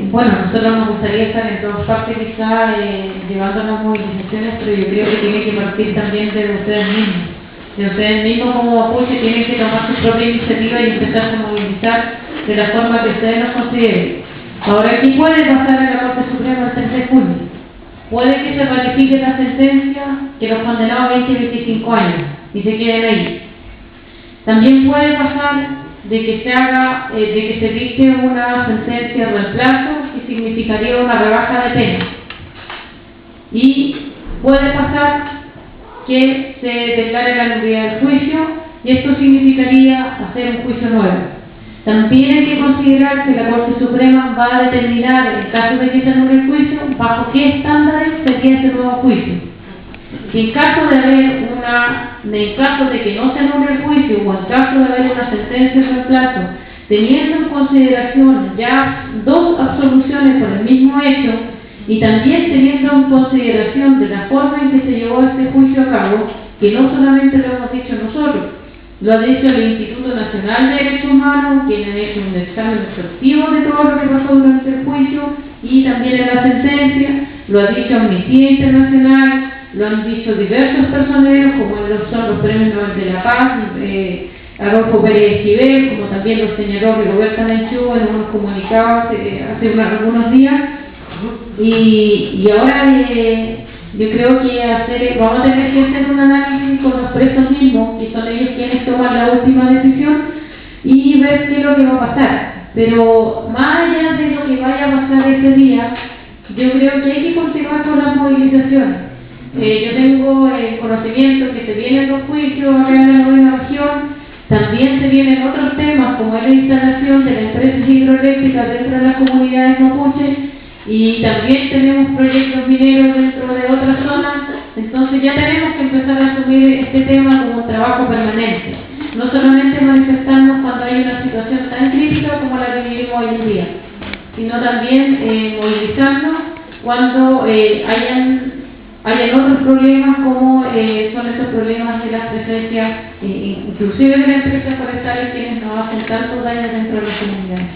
Bueno, a nosotros nos gustaría estar en todas partes quizá llevando las movilizaciones, pero yo creo que tiene que partir también de ustedes mismos. De ustedes mismos como Mapuche tienen que tomar su propia iniciativa y empezar a movilizar de la forma que ustedes nos consideren. Ahora, aquí puede pasar en la Corte Suprema el 3 de junio. Puede que se ratifique la sentencia que los condenó a 20 y 25 años y se queden ahí. También puede pasar de que se dicte una sentencia de reemplazo que significaría una rebaja de pena. Y puede pasar que se declare la nulidad del juicio y esto significaría hacer un juicio nuevo. También hay que considerar que la Corte Suprema va a determinar, en caso de que se anule el juicio, bajo qué estándares sería ese nuevo juicio. En caso de que no se anule el juicio o en caso de haber una sentencia de reemplazo, teniendo en consideración ya dos absoluciones por el mismo hecho y también teniendo en consideración de la forma en que se llevó este juicio a cabo, que no solamente lo hemos dicho nosotros, lo ha dicho el Instituto Nacional de Derechos Humanos, quien ha hecho un examen exhaustivo de todo lo que pasó durante el juicio y también en la sentencia, lo ha dicho Amnistía Internacional, lo han dicho diversos personeros, como son los premios Nobel de la Paz, Adolfo Pérez Esquivel, como también lo señaló Rigoberta Menchú en unos comunicados hace algunos días. Y ahora yo creo que vamos a tener que hacer un análisis con los presos mismos, que son ellos quienes toman la última decisión, y ver qué es lo que va a pasar. Pero más allá de lo que vaya a pasar ese día, yo creo que hay que continuar con las movilizaciones. Yo tengo conocimiento que se vienen los juicios acá en la novena región, también se vienen otros temas como es la instalación de las empresas hidroeléctricas dentro de las comunidades mapuches y también tenemos proyectos mineros dentro de otras zonas, entonces ya tenemos que empezar a asumir este tema como un trabajo permanente, no solamente manifestarnos cuando hay una situación tan crítica como la que vivimos hoy en día, sino también movilizarnos cuando hayan otros problemas como son estos problemas de las presencias, inclusive de las empresas forestales quienes nos hacen tantos daños dentro de las comunidades.